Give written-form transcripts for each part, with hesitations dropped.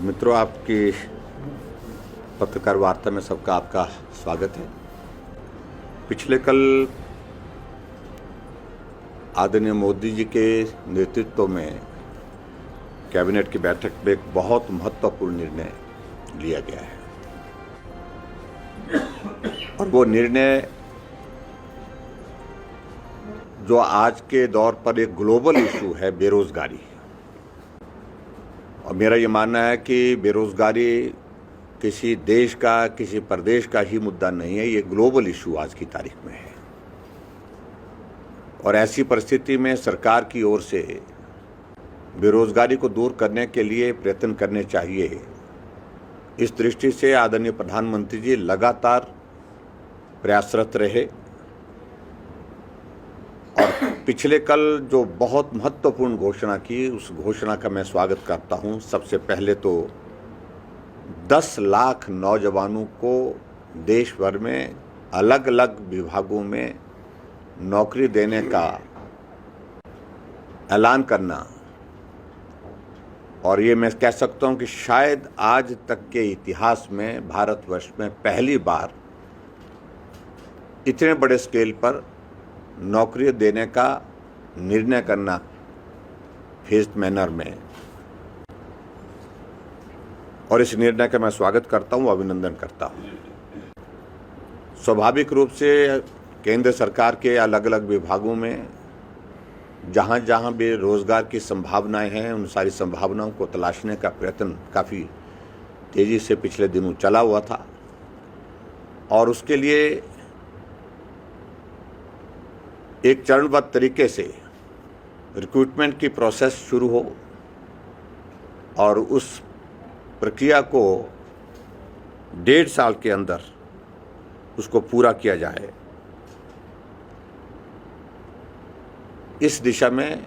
मित्रों, आपकी पत्रकार वार्ता में सबका आपका स्वागत है। पिछले कल आदरणीय मोदी जी के नेतृत्व में कैबिनेट की बैठक में एक बहुत महत्वपूर्ण निर्णय लिया गया है और वो निर्णय जो आज के दौर पर एक ग्लोबल इशू है, बेरोजगारी। और मेरा ये मानना है कि बेरोजगारी किसी देश का, किसी प्रदेश का ही मुद्दा नहीं है, ये ग्लोबल इशू आज की तारीख में है। और ऐसी परिस्थिति में सरकार की ओर से बेरोजगारी को दूर करने के लिए प्रयत्न करने चाहिए। इस दृष्टि से आदरणीय प्रधानमंत्री जी लगातार प्रयासरत रहे और पिछले कल जो बहुत महत्वपूर्ण घोषणा की, उस घोषणा का मैं स्वागत करता हूं। सबसे पहले तो 10 लाख नौजवानों को देश भर में अलग अलग विभागों में नौकरी देने का ऐलान करना, और ये मैं कह सकता हूं कि शायद आज तक के इतिहास में भारतवर्ष में पहली बार इतने बड़े स्केल पर नौकरी देने का निर्णय करना फेज्ड मैनर में। और इस निर्णय का मैं स्वागत करता हूं, अभिनंदन करता हूं। स्वाभाविक रूप से केंद्र सरकार के अलग अलग विभागों में जहां जहां भी रोजगार की संभावनाएं हैं, उन सारी संभावनाओं को तलाशने का प्रयत्न काफ़ी तेज़ी से पिछले दिनों चला हुआ था और उसके लिए एक चरणबद्ध तरीके से रिक्रूटमेंट की प्रोसेस शुरू हो और उस प्रक्रिया को 1.5 साल के अंदर उसको पूरा किया जाए, इस दिशा में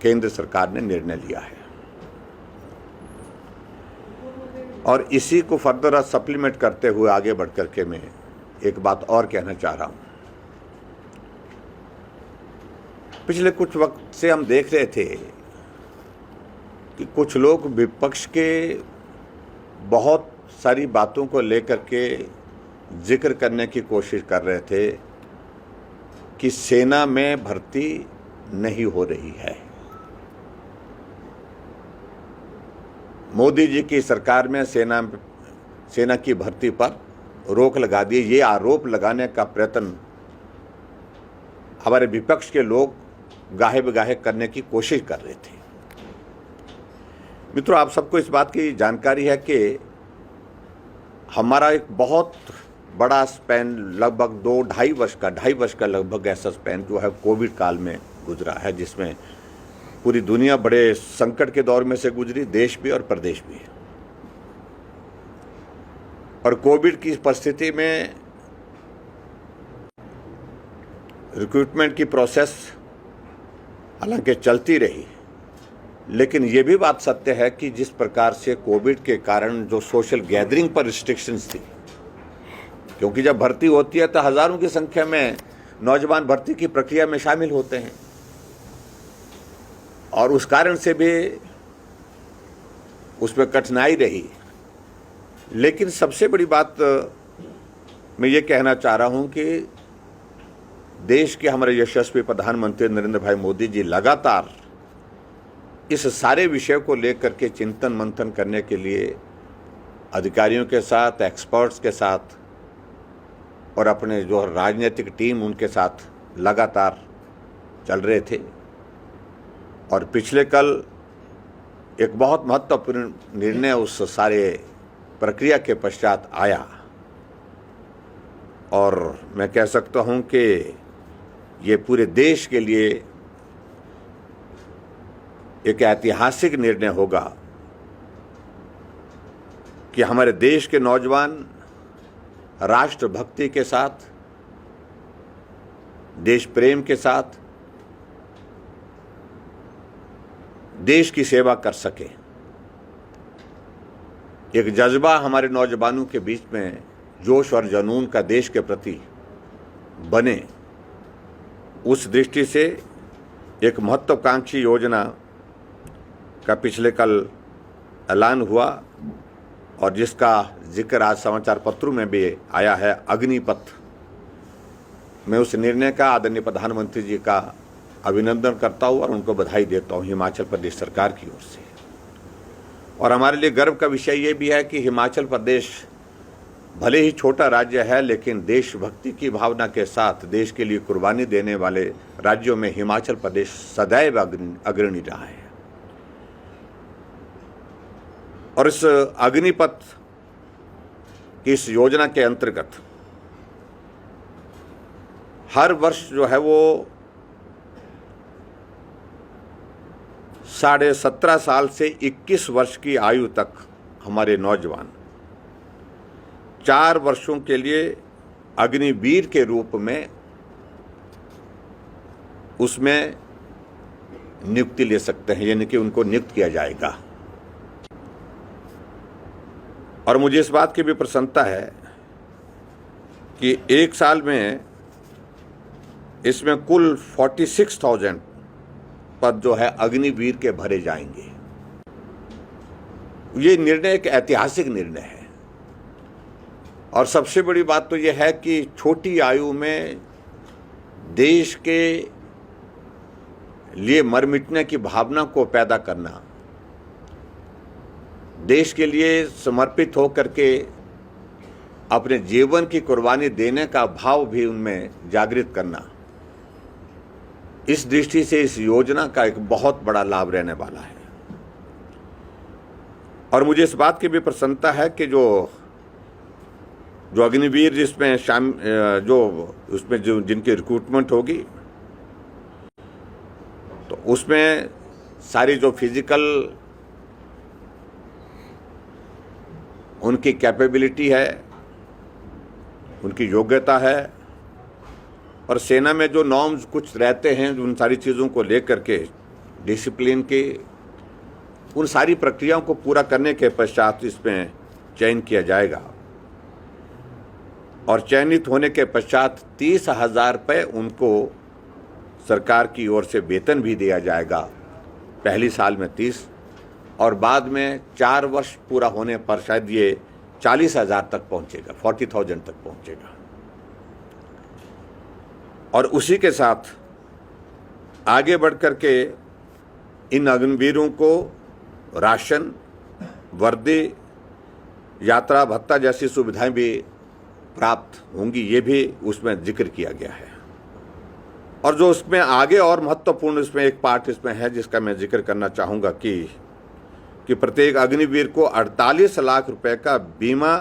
केंद्र सरकार ने निर्णय लिया है। और इसी को फर्दर सप्लीमेंट करते हुए आगे बढ़कर के मैं एक बात और कहना चाह रहा हूं। पिछले कुछ वक्त से हम देख रहे थे कि कुछ लोग विपक्ष के बहुत सारी बातों को लेकर के जिक्र करने की कोशिश कर रहे थे कि सेना में भर्ती नहीं हो रही है। मोदी जी की सरकार में सेना की भर्ती पर रोक लगा दी। ये आरोप लगाने का प्रयत्न हमारे विपक्ष के लोग गाहे बगाहे करने की कोशिश कर रहे थे। मित्रों, आप सबको इस बात की जानकारी है कि हमारा एक बहुत बड़ा स्पैन, लगभग 2-2.5 वर्ष का लगभग ऐसा स्पैन जो है कोविड काल में गुजरा है, जिसमें पूरी दुनिया बड़े संकट के दौर में से गुजरी, देश भी और प्रदेश भी। और कोविड की परिस्थिति में रिक्रूटमेंट की प्रोसेस हालांकि चलती रही, लेकिन ये भी बात सत्य है कि जिस प्रकार से कोविड के कारण जो सोशल गैदरिंग पर रिस्ट्रिक्शंस थी, क्योंकि जब भर्ती होती है तो हजारों की संख्या में नौजवान भर्ती की प्रक्रिया में शामिल होते हैं और उस कारण से भी उसमें कठिनाई रही। लेकिन सबसे बड़ी बात मैं ये कहना चाह रहा हूँ कि देश के हमारे यशस्वी प्रधानमंत्री नरेंद्र भाई मोदी जी लगातार इस सारे विषय को लेकर के चिंतन मंथन करने के लिए अधिकारियों के साथ, एक्सपर्ट्स के साथ और अपने जो राजनीतिक टीम उनके साथ लगातार चल रहे थे। और पिछले कल एक बहुत महत्वपूर्ण निर्णय उस सारे प्रक्रिया के पश्चात आया और मैं कह सकता हूं कि ये पूरे देश के लिए एक ऐतिहासिक निर्णय होगा कि हमारे देश के नौजवान राष्ट्रभक्ति के साथ, देश प्रेम के साथ देश की सेवा कर सके। एक जज्बा हमारे नौजवानों के बीच में, जोश और जुनून का देश के प्रति बने, उस दृष्टि से एक महत्वाकांक्षी योजना का पिछले कल ऐलान हुआ और जिसका जिक्र आज समाचार पत्रों में भी आया है, अग्निपथ, मैं उस निर्णय का आदरणीय प्रधानमंत्री जी का अभिनंदन करता हूँ और उनको बधाई देता हूँ हिमाचल प्रदेश सरकार की ओर से। और हमारे लिए गर्व का विषय ये भी है कि हिमाचल प्रदेश भले ही छोटा राज्य है, लेकिन देशभक्ति की भावना के साथ देश के लिए कुर्बानी देने वाले राज्यों में हिमाचल प्रदेश सदैव अग्रणी रहा है। और इस अग्निपथ की इस योजना के अंतर्गत हर वर्ष जो है वो 17.5 साल से 21 वर्ष की आयु तक हमारे नौजवान 4 वर्षों के लिए अग्निवीर के रूप में उसमें नियुक्ति ले सकते हैं, यानी कि उनको नियुक्त किया जाएगा। और मुझे इस बात की भी प्रसन्नता है कि एक साल में इसमें कुल 46,000 पद जो है अग्निवीर के भरे जाएंगे। ये निर्णय एक ऐतिहासिक निर्णय है और सबसे बड़ी बात तो यह है कि छोटी आयु में देश के लिए मर मिटने की भावना को पैदा करना, देश के लिए समर्पित होकर के अपने जीवन की कुर्बानी देने का भाव भी उनमें जागृत करना, इस दृष्टि से इस योजना का एक बहुत बड़ा लाभ रहने वाला है। और मुझे इस बात की भी प्रसन्नता है कि जो अग्निवीर जिसमें उसमें जिनकी रिक्रूटमेंट होगी, तो उसमें सारी जो फिजिकल उनकी कैपेबिलिटी है, उनकी योग्यता है, और सेना में जो नॉर्म्स कुछ रहते हैं उन सारी चीज़ों को लेकर के डिसिप्लिन के उन सारी प्रक्रियाओं को पूरा करने के पश्चात इसमें चयन किया जाएगा। और चयनित होने के पश्चात 30,000 रुपये उनको सरकार की ओर से वेतन भी दिया जाएगा, पहली साल में 30, और बाद में 4 वर्ष पूरा होने पर शायद ये 40,000 तक पहुंचेगा, 40,000 तक पहुंचेगा। और उसी के साथ आगे बढ़ कर के इन अग्निवीरों को राशन, वर्दी, यात्रा भत्ता जैसी सुविधाएं भी प्राप्त होंगी, ये भी उसमें जिक्र किया गया है। और जो उसमें आगे और महत्वपूर्ण इसमें एक पार्ट इसमें है जिसका मैं जिक्र करना चाहूँगा कि प्रत्येक अग्निवीर को 48 लाख रुपए का बीमा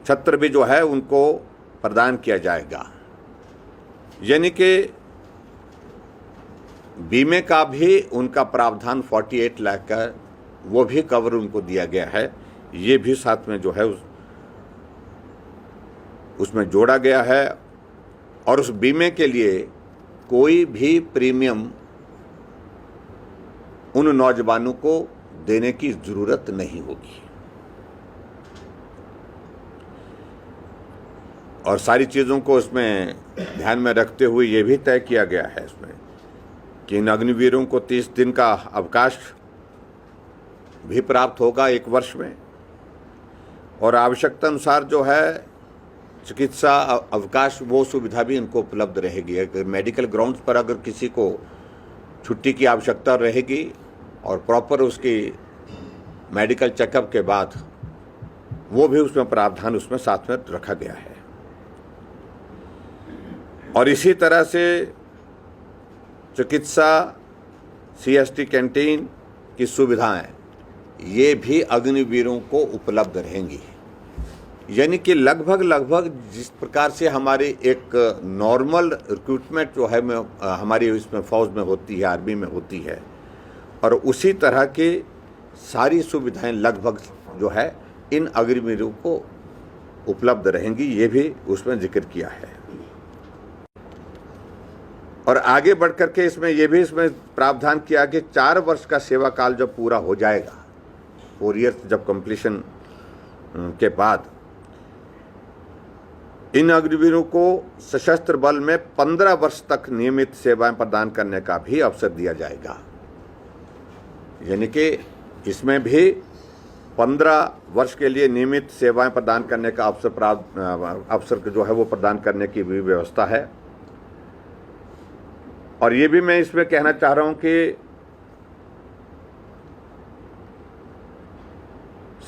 छत्र भी जो है उनको प्रदान किया जाएगा। यानी कि बीमे का भी उनका प्रावधान 48 लाख का वो भी कवर उनको दिया गया है, ये भी साथ में जो है उसमें जोड़ा गया है। और उस बीमे के लिए कोई भी प्रीमियम उन नौजवानों को देने की जरूरत नहीं होगी। और सारी चीज़ों को इसमें ध्यान में रखते हुए ये भी तय किया गया है इसमें कि इन अग्निवीरों को 30 दिन का अवकाश भी प्राप्त होगा 1 वर्ष में, और आवश्यकता अनुसार जो है चिकित्सा अवकाश वो सुविधा भी इनको उपलब्ध रहेगी। अगर मेडिकल ग्राउंड्स पर अगर किसी को छुट्टी की आवश्यकता रहेगी और प्रॉपर उसकी मेडिकल चेकअप के बाद वो भी उसमें प्रावधान उसमें साथ में रखा गया है। और इसी तरह से चिकित्सा, CST कैंटीन की सुविधाएं ये भी अग्निवीरों को उपलब्ध रहेंगी। यानी कि लगभग जिस प्रकार से हमारी एक नॉर्मल रिक्रूटमेंट जो है हमारी इसमें फौज में होती है, आर्मी में होती है, और उसी तरह की सारी सुविधाएं लगभग जो है इन अग्निवीरों को उपलब्ध रहेंगी, ये भी उसमें जिक्र किया है। और आगे बढ़ करके इसमें यह भी इसमें प्रावधान किया कि 4 वर्ष का सेवा काल जब पूरा हो जाएगा, 4 ईयर्स जब कंप्लीशन के बाद, इन अग्निवीरों को सशस्त्र बल में 15 वर्ष तक नियमित सेवाएं प्रदान करने का भी अवसर दिया जाएगा। यानी कि इसमें भी 15 वर्ष के लिए नियमित सेवाएं प्रदान करने का अवसर जो है वो प्रदान करने की भी व्यवस्था है। और ये भी मैं इसमें कहना चाह रहा हूं कि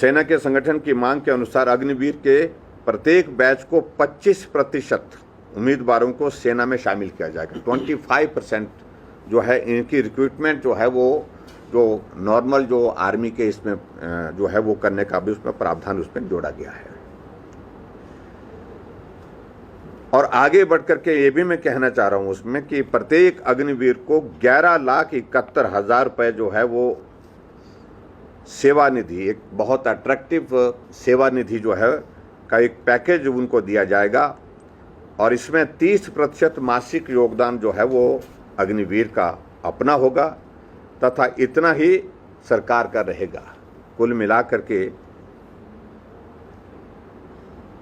सेना के संगठन की मांग के अनुसार अग्निवीर के प्रत्येक बैच को 25% उम्मीदवारों को सेना में शामिल किया जाएगा। 25% जो है इनकी रिक्रूटमेंट जो है वो जो नॉर्मल जो आर्मी के इसमें जो है वो करने का भी उसमें प्रावधान उसमें जोड़ा गया है। और आगे बढ़कर के ये भी मैं कहना चाह रहा हूं उसमें कि प्रत्येक अग्निवीर को 11,71,000 रुपए जो है वो सेवा निधि, एक बहुत अट्रैक्टिव सेवा निधि जो है का एक पैकेज उनको दिया जाएगा। और इसमें 30% मासिक योगदान जो है वो अग्निवीर का अपना होगा तथा इतना ही सरकार का रहेगा। कुल मिलाकर के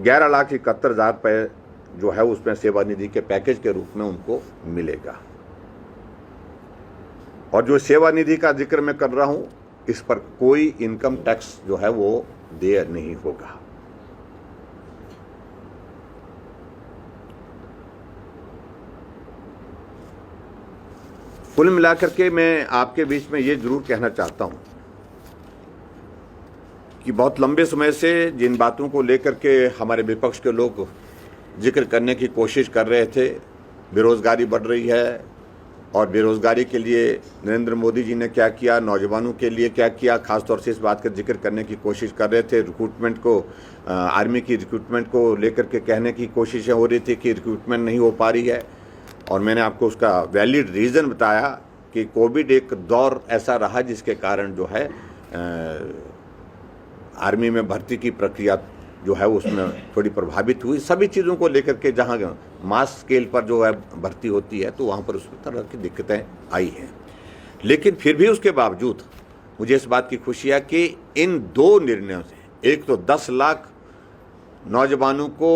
11,71,000 रुपए जो है उसमें सेवा निधि के पैकेज के रूप में उनको मिलेगा। और जो सेवा निधि का जिक्र मैं कर रहा हूं, इस पर कोई इनकम टैक्स जो है वो देय नहीं होगा। कुल मिलाकर के मैं आपके बीच में ये जरूर कहना चाहता हूं कि बहुत लंबे समय से जिन बातों को लेकर के हमारे विपक्ष के लोग जिक्र करने की कोशिश कर रहे थे, बेरोजगारी बढ़ रही है और बेरोजगारी के लिए नरेंद्र मोदी जी ने क्या किया, नौजवानों के लिए क्या किया, खासतौर से इस बात का जिक्र करने की कोशिश कर रहे थे। रिक्रूटमेंट को, आर्मी की रिक्रूटमेंट को लेकर के कहने की कोशिशें हो रही थी कि रिक्रूटमेंट नहीं हो पा रही है। और मैंने आपको उसका वैलिड रीज़न बताया कि कोविड एक दौर ऐसा रहा जिसके कारण जो है आर्मी में भर्ती की प्रक्रिया जो है उसमें थोड़ी प्रभावित हुई। सभी चीज़ों को लेकर के जहाँ मास स्केल पर जो है भर्ती होती है तो वहाँ पर उस तरह की दिक्कतें आई हैं। लेकिन फिर भी उसके बावजूद मुझे इस बात की खुशी है कि इन दो निर्णयों से, एक तो 10 लाख नौजवानों को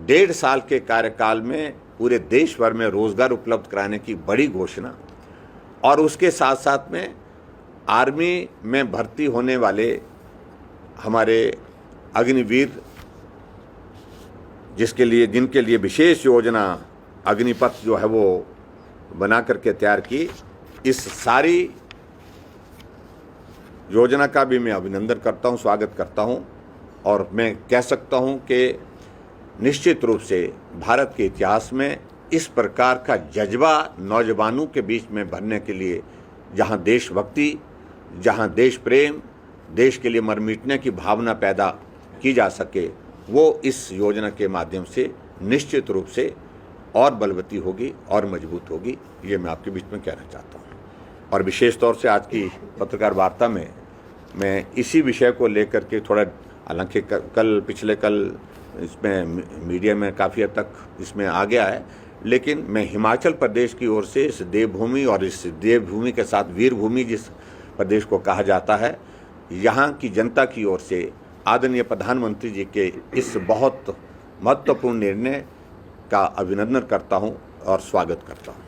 1.5 साल के कार्यकाल में पूरे देश भर में रोजगार उपलब्ध कराने की बड़ी घोषणा, और उसके साथ साथ में आर्मी में भर्ती होने वाले हमारे अग्निवीर जिनके लिए विशेष योजना अग्निपथ जो है वो बना करके तैयार की, इस सारी योजना का भी मैं अभिनंदन करता हूं, स्वागत करता हूं। और मैं कह सकता हूं कि निश्चित रूप से भारत के इतिहास में इस प्रकार का जज्बा नौजवानों के बीच में भरने के लिए, जहां देशभक्ति, जहां देश प्रेम, देश के लिए मर मिटने की भावना पैदा की जा सके, वो इस योजना के माध्यम से निश्चित रूप से और बलवती होगी और मजबूत होगी। ये मैं आपके बीच में कहना चाहता हूँ। और विशेष तौर से आज की पत्रकार वार्ता में मैं इसी विषय को लेकर के थोड़ा, हालांकि पिछले कल इसमें मीडिया में काफ़ी हद तक इसमें आ गया है, लेकिन मैं हिमाचल प्रदेश की ओर से इस देवभूमि, और इस देवभूमि के साथ वीरभूमि जिस प्रदेश को कहा जाता है, यहाँ की जनता की ओर से आदरणीय प्रधानमंत्री जी के इस बहुत महत्वपूर्ण निर्णय का अभिनंदन करता हूँ और स्वागत करता हूँ।